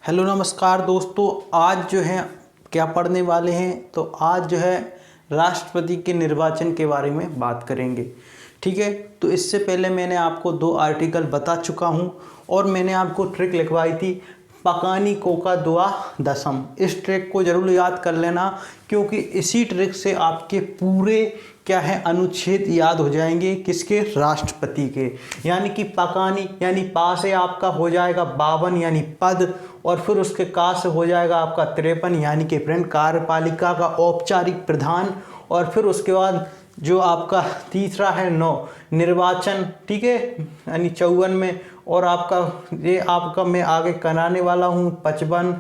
Hello नमस्कार दोस्तों। आज जो है क्या पढ़ने वाले हैं, तो आज जो है राष्ट्रपति के निर्वाचन के बारे में बात करेंगे। ठीक है, तो इससे पहले मैंने आपको 2 आर्टिकल बता चुका हूं और मैंने आपको ट्रिक लिखवाई थी पकानी कोका दुआ दसम। इस ट्रिक को जरूर याद कर लेना, क्योंकि इसी ट्रिक से आपके पूरे क्या है अनुच्छेद याद हो जाएंगे। किसके? राष्ट्रपति के। यानी कि पकानी यानी पा से आपका हो जाएगा 52 यानी पद, और फिर उसके का से हो जाएगा आपका 53 यानी कि फ्रेंड कार्यपालिका का औपचारिक प्रधान, और फिर उसके बाद जो आपका तीसरा है 9 निर्वाचन। ठीक है, यानी 54 में, और आपका ये आपका मैं आगे कराने वाला हूँ 55,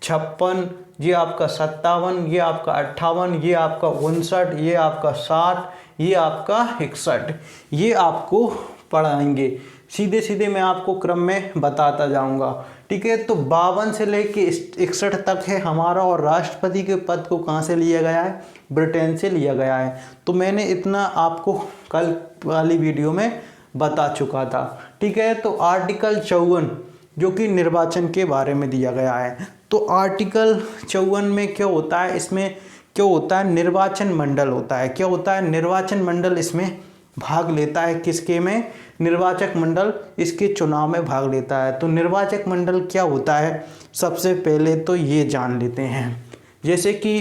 56, ये आपका 57, ये आपका 58, ये आपका 59, ये आपका 60, ये आपका 61। ये आपको पढ़ाएंगे सीधे सीधे, मैं आपको क्रम में बताता जाऊंगा। ठीक है, तो 52 से लेके 61 तक है हमारा, और राष्ट्रपति के पद को कहाँ से लिया गया है? ब्रिटेन से लिया गया है। तो मैंने इतना आपको कल वाली वीडियो में बता चुका था। ठीक है, तो आर्टिकल 54 जो कि निर्वाचन के बारे में दिया गया है, तो आर्टिकल 54 में क्या होता है? इसमें क्या होता है? निर्वाचन मंडल होता है। क्या होता है? निर्वाचन मंडल इसमें भाग लेता है। किसके में? निर्वाचक मंडल इसके चुनाव में भाग लेता है। तो निर्वाचक मंडल क्या होता है? सबसे पहले तो ये जान लेते हैं। जैसे कि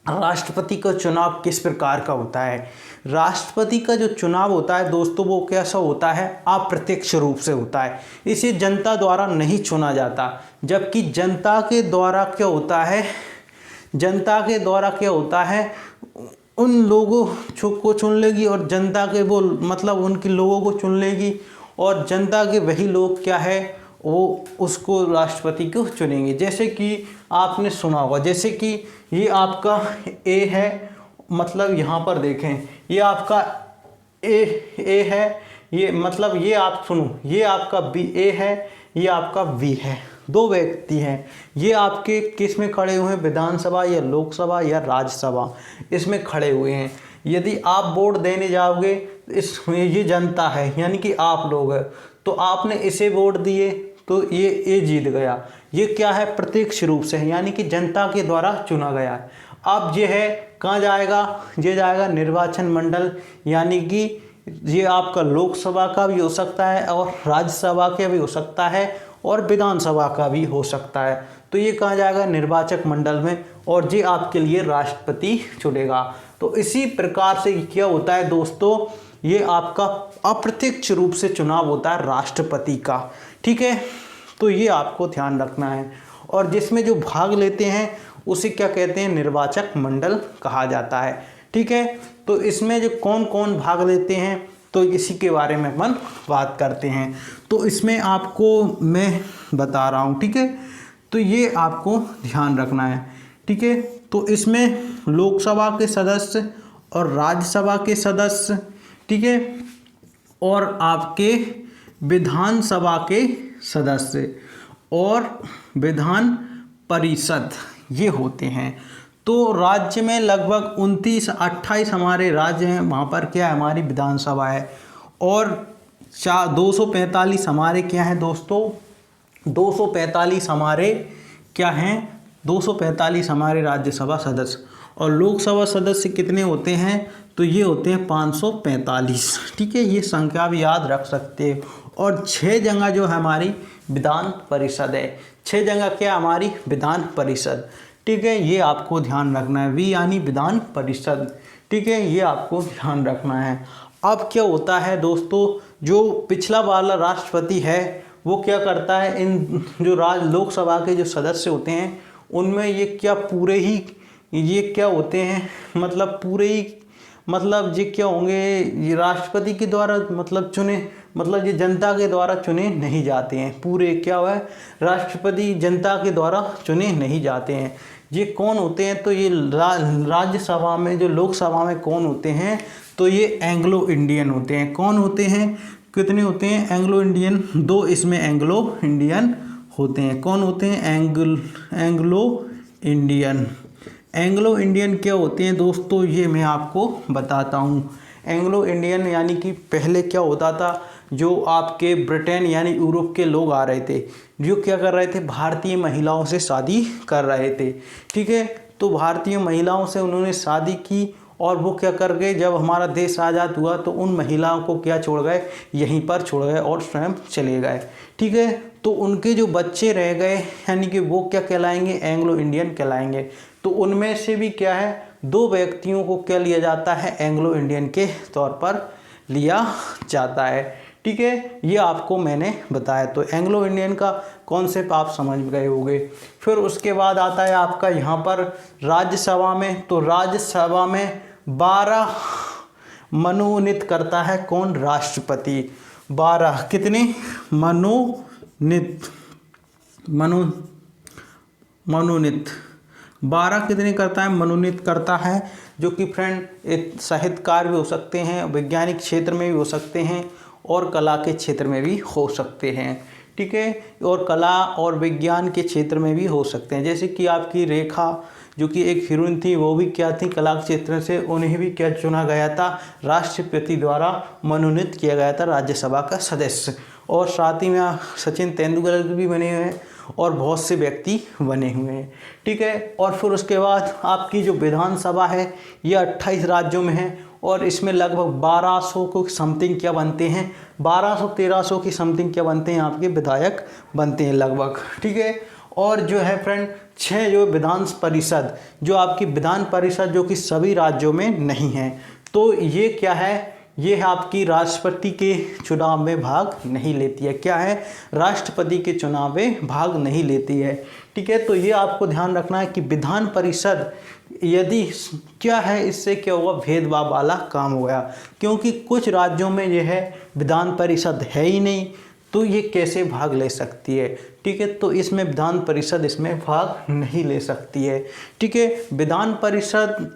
राष्ट्रपति का चुनाव किस प्रकार का होता है? राष्ट्रपति का जो चुनाव होता है दोस्तों, वो कैसा होता है? अप्रत्यक्ष रूप से होता है। इसे जनता द्वारा नहीं चुना जाता, जबकि जनता के द्वारा क्या होता है? जनता के द्वारा क्या होता है? उन लोगों को चुन लेगी, और जनता के वो मतलब उनके लोगों को चुन लेगी, और जनता के वही लोग क्या है वो उसको राष्ट्रपति को चुनेंगे। जैसे कि आपने सुना होगा, जैसे कि ये आपका ए है, मतलब यहाँ पर देखें ये आपका ए है, ये मतलब ये आप सुनो, ये आपका बी ए है, ये आपका बी है। 2 व्यक्ति हैं, ये आपके किस में खड़े हुए हैं? विधानसभा या लोकसभा या राज्यसभा, इसमें खड़े हुए हैं। यदि आप वोट देने जाओगे, ये जनता है यानी कि आप लोग हैं, तो आपने इसे वोट दिए तो ये जीत गया। ये क्या है? प्रत्यक्ष रूप से है, यानी कि जनता के द्वारा चुना गया है। अब ये है कहाँ जाएगा? ये जाएगा निर्वाचन मंडल, यानी कि ये आपका लोकसभा का भी हो सकता है, और राज्यसभा का भी हो सकता है, और विधानसभा का भी हो सकता है। तो ये कहाँ जाएगा? निर्वाचक मंडल में, और ये आपके लिए राष्ट्रपति चुनेगा। तो इसी प्रकार से क्या होता है दोस्तों, ये आपका अप्रत्यक्ष रूप से चुनाव होता है राष्ट्रपति का। ठीक है, तो ये आपको ध्यान रखना है। और जिसमें जो भाग लेते हैं उसे क्या कहते हैं? निर्वाचक मंडल कहा जाता है। ठीक है, तो इसमें जो कौन कौन भाग लेते हैं, तो इसी के बारे में अपन बात करते हैं। तो इसमें आपको मैं बता रहा हूँ। ठीक है, तो ये आपको ध्यान रखना है। ठीक है, तो इसमें लोकसभा के सदस्य और राज्यसभा के सदस्य, ठीक है, और आपके विधानसभा के सदस्य और विधान परिषद, ये होते हैं। तो राज्य में लगभग 29-28 हमारे राज्य हैं, वहाँ पर क्या है? हमारी विधानसभा है, और 245 हमारे क्या हैं दोस्तों? 245 हमारे क्या हैं? 245 हमारे राज्यसभा सदस्य। और लोकसभा सदस्य कितने होते हैं? तो ये होते हैं 545। ठीक है, ये संख्या भी याद रख सकते हैं। और 6 जगह जो है हमारी विधान परिषद है। 6 जगह क्या? हमारी विधान परिषद। ठीक है, ये आपको ध्यान रखना है, वी यानी विधान परिषद। ठीक है, ये आपको ध्यान रखना है। अब क्या होता है दोस्तों, जो पिछला वाला राष्ट्रपति है वो क्या करता है? इन जो लोकसभा के जो सदस्य होते हैं उनमें ये क्या पूरे ही ये क्या होते हैं, मतलब पूरे ही मतलब ये क्या होंगे? ये राष्ट्रपति के द्वारा मतलब चुने, मतलब ये जनता के द्वारा चुने नहीं जाते हैं। पूरे क्या हुआ है? राष्ट्रपति जनता के द्वारा चुने नहीं जाते हैं। ये कौन होते हैं? तो ये राज्यसभा में, जो लोकसभा में कौन होते हैं? तो ये एंग्लो इंडियन होते हैं। कौन होते हैं? कितने होते हैं? एंग्लो इंडियन, 2 इसमें एंग्लो इंडियन होते हैं। कौन होते हैं? Anglo Indian. एंग्लो इंडियन क्या होते हैं दोस्तों? ये मैं आपको बताता हूँ। एंग्लो इंडियन यानी कि पहले क्या होता था, जो आपके ब्रिटेन यानी यूरोप के लोग आ रहे थे, जो क्या कर रहे थे, भारतीय महिलाओं से शादी कर रहे थे। ठीक है, तो भारतीय महिलाओं से उन्होंने शादी की और वो क्या कर गए, जब हमारा देश आज़ाद हुआ तो उन महिलाओं को क्या छोड़ गए, यहीं पर छोड़ गए और स्वयं चले गए। ठीक है, तो उनके जो बच्चे रह गए यानी कि वो क्या कहलाएंगे, एंग्लो इंडियन कहलाएंगे। तो उनमें से भी क्या है, 2 व्यक्तियों को क्या लिया जाता है, एंग्लो इंडियन के तौर पर लिया जाता है। ठीक है, ये आपको मैंने बताया। तो एंग्लो इंडियन का कॉन्सेप्ट आप समझ गए होंगे। फिर उसके बाद आता है आपका यहाँ पर राज्यसभा में। तो राज्यसभा में 12 मनोनीत करता है कौन, राष्ट्रपति। 12 कितने मनोनीत 12 कितने करता है, मनोनीत करता है, जो कि फ्रेंड एक साहित्यकार भी हो सकते हैं, वैज्ञानिक क्षेत्र में भी हो सकते हैं और कला के क्षेत्र में भी हो सकते हैं। ठीक है, और कला और विज्ञान के क्षेत्र में भी हो सकते हैं। जैसे कि आपकी रेखा जो कि एक हीरोइन थी, वो भी क्या थी, कला के क्षेत्र से, उन्हें भी क्या चुना गया था, राष्ट्रपति द्वारा मनोनीत किया गया था राज्यसभा का सदस्य। और साथ ही में सचिन तेंदुलकर भी बने हुए हैं और बहुत से व्यक्ति बने हुए हैं। ठीक है, और फिर उसके बाद आपकी जो विधानसभा है ये 28 राज्यों में है और इसमें लगभग 1200 को समथिंग क्या बनते हैं, 1200-1300 की समथिंग क्या बनते हैं, आपके विधायक बनते हैं लगभग। ठीक है, और जो है फ्रेंड 6 जो विधान परिषद, जो आपकी विधान परिषद जो कि सभी राज्यों में नहीं है, तो ये क्या है, ये आपकी राष्ट्रपति के चुनाव में भाग नहीं लेती है। क्या है, राष्ट्रपति के चुनाव में भाग नहीं लेती है। ठीक है, तो ये आपको ध्यान रखना है कि विधान परिषद यदि क्या है, इससे क्या हुआ, भेदभाव वाला काम हो गया, क्योंकि कुछ राज्यों में यह है विधान परिषद है ही नहीं, तो ये कैसे भाग ले सकती है। ठीक है, तो इसमें विधान परिषद इसमें भाग नहीं ले सकती है। ठीक है, विधान परिषद,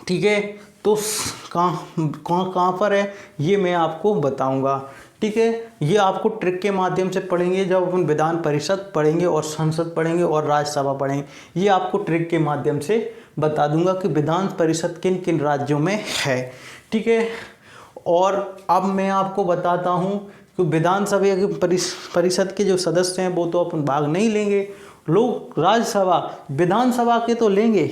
ठीक है, तो कहाँ पर है ये मैं आपको बताऊंगा। ठीक है, ये आपको ट्रिक के माध्यम से पढ़ेंगे, जब अपन विधान परिषद पढ़ेंगे और संसद पढ़ेंगे और राज्यसभा पढ़ेंगे, ये आपको ट्रिक के माध्यम से बता दूंगा कि विधान परिषद किन किन राज्यों में है। ठीक है, और अब मैं आपको बताता हूँ कि विधानसभा के परिषद के जो सदस्य हैं वो तो अपन भाग नहीं लेंगे, लोग राज्यसभा विधानसभा के तो लेंगे।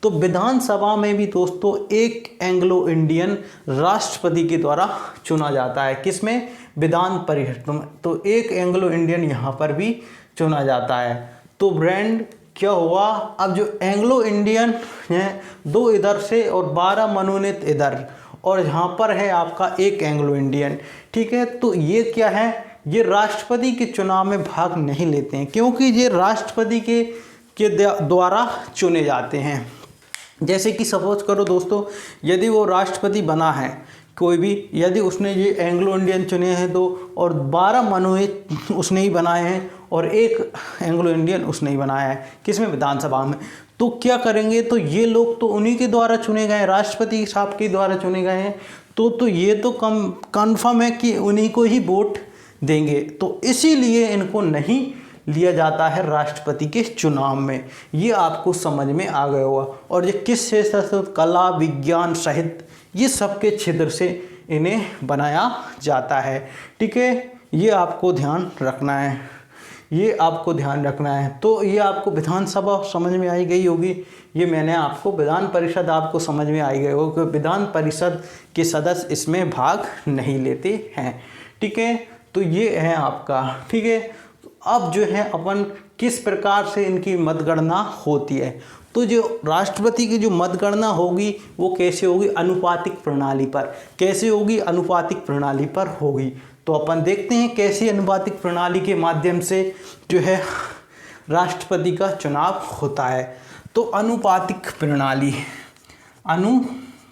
तो विधानसभा में भी दोस्तों एक एंग्लो इंडियन राष्ट्रपति के द्वारा चुना जाता है। किसमें, विधान परिषद में। तो एक एंग्लो इंडियन यहाँ पर भी चुना जाता है। तो ब्रांड क्या हुआ, अब जो एंग्लो इंडियन हैं 2 इधर से और 12 मनोनीत इधर, और यहाँ पर है आपका एक एंग्लो इंडियन। ठीक है, तो ये क्या है, ये राष्ट्रपति के चुनाव में भाग नहीं लेते हैं, क्योंकि ये राष्ट्रपति के द्वारा चुने जाते हैं। जैसे कि सपोज करो दोस्तों, यदि वो राष्ट्रपति बना है कोई भी, यदि उसने ये एंग्लो इंडियन चुने हैं तो, और 12 मनोनीत उसने ही बनाए हैं और एक एंग्लो इंडियन उसने ही बनाया है, किसमें, विधानसभा में, तो क्या करेंगे, तो ये लोग तो उन्हीं के द्वारा चुने गए हैं, राष्ट्रपति साहब के द्वारा चुने गए हैं, तो ये तो कन्फर्म है कि उन्हीं को ही वोट देंगे। तो इसीलिए इनको नहीं लिया जाता है राष्ट्रपति के चुनाव में। ये आपको समझ में आ गया होगा। और ये किस क्षेत्र से, कला, विज्ञान, साहित्य, ये सब के क्षेत्र से इन्हें बनाया जाता है। ठीक है, ये आपको ध्यान रखना है, ये आपको ध्यान रखना है। तो ये आपको विधानसभा समझ में आई गई होगी, ये मैंने आपको विधान परिषद आपको समझ में आई गई होगी, विधान परिषद के सदस्य इसमें भाग नहीं लेते हैं। ठीक है, तो ये है आपका। ठीक है, अब जो है अपन किस प्रकार से इनकी मतगणना होती है, तो जो राष्ट्रपति की जो मतगणना होगी वो कैसे होगी, अनुपातिक प्रणाली पर। कैसे होगी, अनुपातिक प्रणाली पर होगी। तो अपन देखते हैं कैसे अनुपातिक प्रणाली के माध्यम से जो है राष्ट्रपति का चुनाव होता है। तो अनुपातिक प्रणाली, अनुपातिक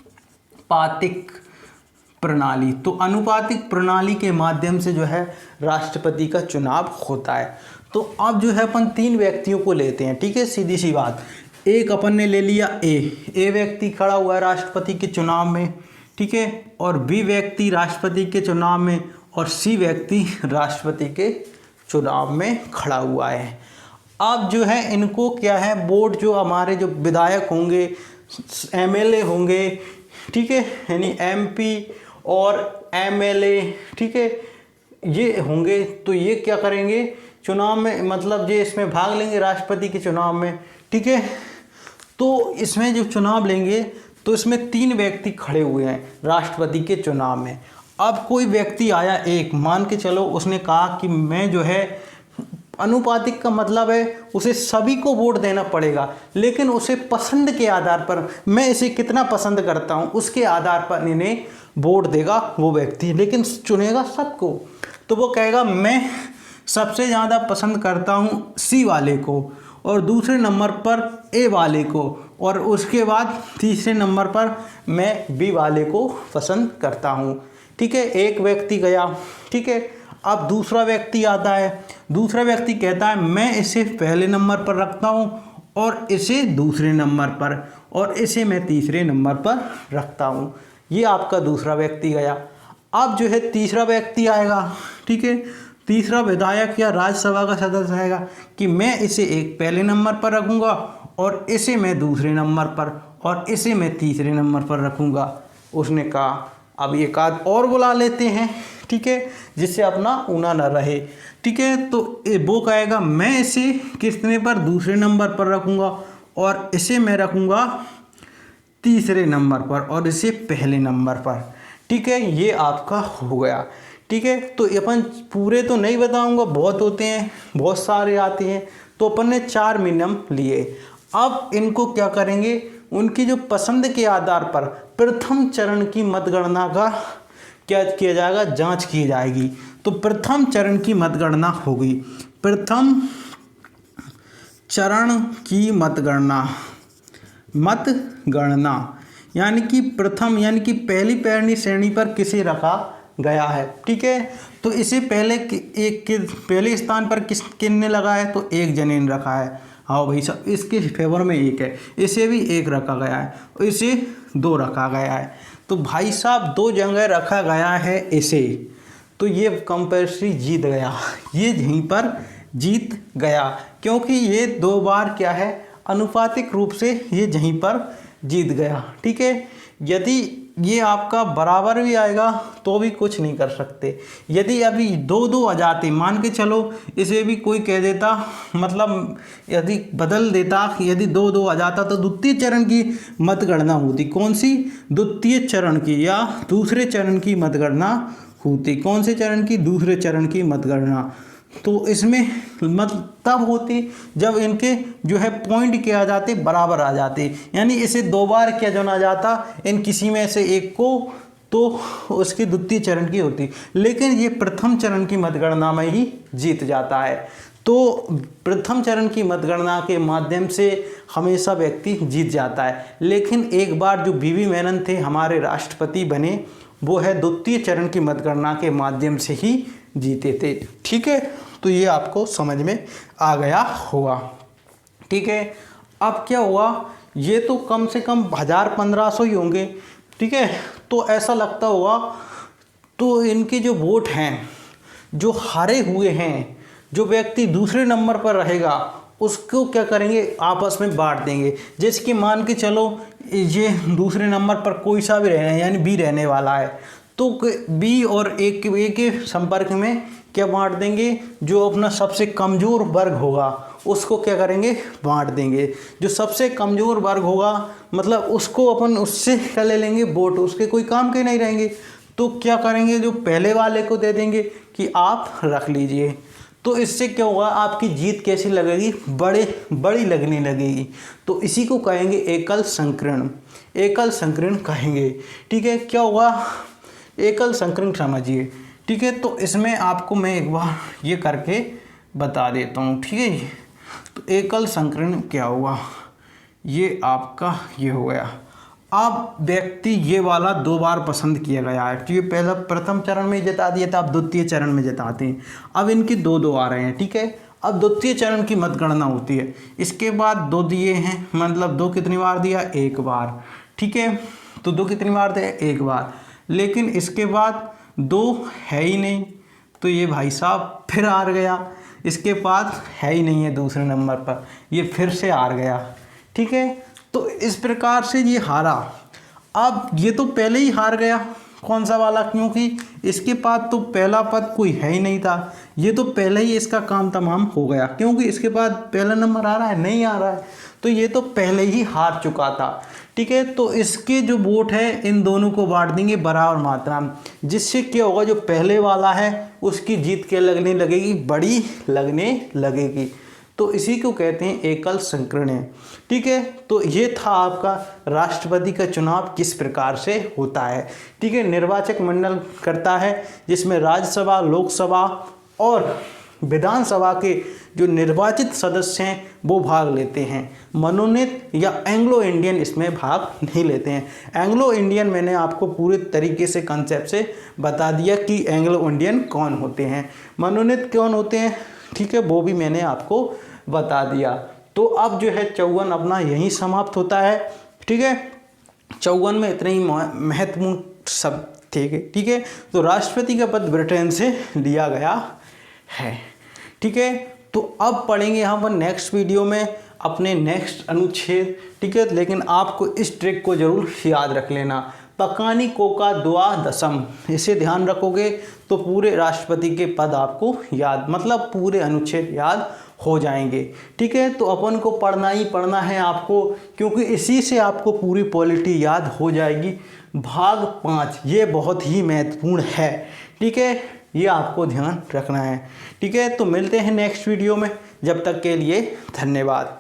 प्रणाली, तो अनुपातिक प्रणाली के माध्यम से जो है राष्ट्रपति का चुनाव होता है। तो अब जो है अपन 3 व्यक्तियों को लेते हैं। ठीक है, सीधी सी बात, एक अपन ने ले लिया ए व्यक्ति खड़ा हुआ है राष्ट्रपति के चुनाव में। ठीक है, और बी व्यक्ति राष्ट्रपति के चुनाव में, और सी व्यक्ति राष्ट्रपति के चुनाव में खड़ा हुआ है। अब जो है इनको क्या है, वोट जो हमारे जो विधायक होंगे, एमएलए होंगे, ठीक है, यानी MP और MLA, ठीक है, ये होंगे। तो ये क्या करेंगे चुनाव में, मतलब ये इसमें भाग लेंगे राष्ट्रपति के चुनाव में, ठीक है। तो इसमें जो चुनाव लेंगे तो इसमें 3 व्यक्ति खड़े हुए हैं राष्ट्रपति के चुनाव में। अब कोई व्यक्ति आया एक, मान के चलो उसने कहा कि मैं जो है, अनुपातिक का मतलब है उसे सभी को वोट देना पड़ेगा, लेकिन उसे पसंद के आधार पर, मैं इसे कितना पसंद करता हूँ उसके आधार पर इन्हें वोट देगा वो व्यक्ति, लेकिन चुनेगा सबको। तो वो कहेगा मैं सबसे ज़्यादा पसंद करता हूँ C वाले को, और दूसरे नंबर पर A वाले को, और उसके बाद तीसरे नंबर पर मैं B वाले को पसंद करता हूँ, ठीक है। एक व्यक्ति गया, ठीक है। अब दूसरा व्यक्ति आता है, दूसरा व्यक्ति कहता है मैं इसे पहले नंबर पर रखता हूँ, और इसे दूसरे नंबर पर, और इसे मैं तीसरे नंबर पर रखता हूँ। ये आपका दूसरा व्यक्ति गया। अब जो है तीसरा व्यक्ति आएगा, ठीक है। तीसरा विधायक या राज्यसभा का सदस्य आएगा कि मैं इसे एक पहले नंबर पर रखूँगा, और इसे मैं दूसरे नंबर पर, और इसे मैं तीसरे नंबर पर रखूँगा। उसने कहा अब एक आध और बुला लेते हैं, ठीक है, जिससे अपना ऊना न रहे, ठीक है। तो वो कहेगा मैं इसे कितने पर, दूसरे नंबर पर रखूँगा, और इसे मैं रखूँगा तीसरे नंबर पर, और इसे पहले नंबर पर, ठीक है। ये आपका हो गया, ठीक है। तो अपन पूरे तो नहीं बताऊंगा, बहुत होते हैं, बहुत सारे आते हैं। तो अपन ने 4 मिनिमम लिए। अब इनको क्या करेंगे, उनकी जो पसंद के आधार पर प्रथम चरण की मतगणना का क्या किया जाएगा, जांच की जाएगी। तो प्रथम चरण की मतगणना होगी, प्रथम चरण की मतगणना यानी कि प्रथम, यानी कि पहली पैरनी श्रेणी पर किसे रखा गया है, ठीक है। तो इसे पहले स्थान पर किसने लगा है, तो एक जने ने रखा है। हाँ भाई साहब, इसके फेवर में 1 है, इसे भी 1 रखा गया है, और इसे 2 रखा गया है। तो भाई साहब 2 जगह रखा गया है इसे, तो ये कंपल्सरी जीत गया, ये यहीं पर जीत गया, क्योंकि ये 2 बार क्या है, अनुपातिक रूप से ये यहीं पर जीत गया, ठीक है। यदि ये आपका बराबर भी आएगा तो भी कुछ नहीं कर सकते। यदि अभी 2-2 आ जाते, मान के चलो इसे भी कोई कह देता, मतलब यदि बदल देता, यदि 2-2 आ जाता तो द्वितीय चरण की मतगणना होती। कौन सी, द्वितीय चरण की, या दूसरे चरण की मतगणना होती। कौन से चरण की, दूसरे चरण की मतगणना। तो इसमें मत तब होती जब इनके जो है पॉइंट क्या आ जाते, बराबर आ जाते, यानी इसे 2 बार क्या चुना जाता इन किसी में से एक को, तो उसकी द्वितीय चरण की होती। लेकिन ये प्रथम चरण की मतगणना में ही जीत जाता है। तो प्रथम चरण की मतगणना के माध्यम से हमेशा व्यक्ति जीत जाता है। लेकिन एक बार जो बीवी मेनन थे हमारे राष्ट्रपति बने, वो है द्वितीय चरण की मतगणना के माध्यम से ही जीते थे, ठीक है। तो ये आपको समझ में आ गया होगा, ठीक है। अब क्या हुआ, ये तो कम से कम 1000-1500 ही होंगे, ठीक है। तो ऐसा लगता होगा, तो इनके जो वोट हैं, जो हारे हुए हैं, जो व्यक्ति दूसरे नंबर पर रहेगा उसको क्या करेंगे, आपस में बांट देंगे। जैसे कि मान के चलो ये दूसरे नंबर पर कोई सा भी रहना है, यानी B रहने वाला है, तो B और A के संपर्क में क्या बांट देंगे, जो अपना सबसे कमज़ोर वर्ग होगा उसको क्या करेंगे, बांट देंगे। जो सबसे कमज़ोर वर्ग होगा मतलब उसको अपन उससे क्या ले लेंगे, वोट, उसके कोई काम के नहीं रहेंगे। तो क्या करेंगे, जो पहले वाले को दे देंगे कि आप रख लीजिए। तो इससे क्या होगा, आपकी जीत कैसी लगेगी, बड़ी लगने लगेगी। तो इसी को कहेंगे एकल संकीर्ण, एकल संकीर्ण कहेंगे, ठीक है। क्या होगा, एकल संकीर्ण समझिए, ठीक है। तो इसमें आपको मैं एक बार ये करके बता देता हूँ, ठीक है। तो एकल संकीर्ण क्या हुआ, ये आपका ये हो गया। अब व्यक्ति ये वाला 2 बार पसंद किया गया है, तो ये पहला प्रथम चरण में जिता दिया था, अब द्वितीय चरण में जिताते हैं। अब इनके 2-2 आ रहे हैं, ठीक है। अब द्वितीय चरण की मतगणना होती है। इसके बाद 2 दिए हैं, मतलब 2 कितनी बार दिया, 1 बार, ठीक है। तो 2 कितनी बार दिया, 1 बार। लेकिन इसके बाद 2 है ही नहीं, तो ये भाई साहब फिर हार गया। इसके बाद है ही नहीं है दूसरे नंबर पर, ये फिर से हार गया, ठीक है। तो इस प्रकार से ये हारा। अब ये तो पहले ही हार गया, कौन सा वाला, क्योंकि इसके पास तो पहला पद कोई है ही नहीं था। ये तो पहले ही इसका काम तमाम हो गया, क्योंकि इसके बाद पहला नंबर आ रहा है, नहीं आ रहा है, तो ये तो पहले ही हार चुका था। ठीक है, तो इसके जो वोट है इन दोनों को बांट देंगे बराबर मात्रा में, जिससे क्या होगा, जो पहले वाला है उसकी जीत क्या लगने लगेगी, बड़ी लगने लगेगी। तो इसी को कहते हैं एकल संकीर्ण। ठीक है, तो ये था आपका राष्ट्रपति का चुनाव किस प्रकार से होता है। ठीक है, निर्वाचक मंडल करता है जिसमें राज्यसभा, लोकसभा और विधानसभा के जो निर्वाचित सदस्य हैं वो भाग लेते हैं। मनोनीत या एंग्लो इंडियन इसमें भाग नहीं लेते हैं। एंग्लो इंडियन मैंने आपको पूरे तरीके से कंसेप्ट से बता दिया कि एंग्लो इंडियन कौन होते हैं, मनोनीत कौन होते हैं। ठीक है, वो भी मैंने आपको बता दिया। तो अब जो है 54 अपना यहीं समाप्त होता है। ठीक है, 54 में इतने ही महत्वपूर्ण सब थे। ठीक है, तो राष्ट्रपति का पद ब्रिटेन से लिया गया है। ठीक है, तो अब पढ़ेंगे हम नेक्स्ट वीडियो में अपने नेक्स्ट अनुच्छेद। ठीक है, लेकिन आपको इस ट्रिक को जरूर याद रख लेना, पकानी कोका दुआ दसम, इसे ध्यान रखोगे तो पूरे राष्ट्रपति के पद आपको याद, मतलब पूरे अनुच्छेद याद हो जाएंगे। ठीक है, तो अपन को पढ़ना ही पढ़ना है आपको, क्योंकि इसी से आपको पूरी पॉलिटी याद हो जाएगी। भाग 5 ये बहुत ही महत्वपूर्ण है। ठीक है, ये आपको ध्यान रखना है। ठीक है, तो मिलते हैं नेक्स्ट वीडियो में, जब तक के लिए धन्यवाद।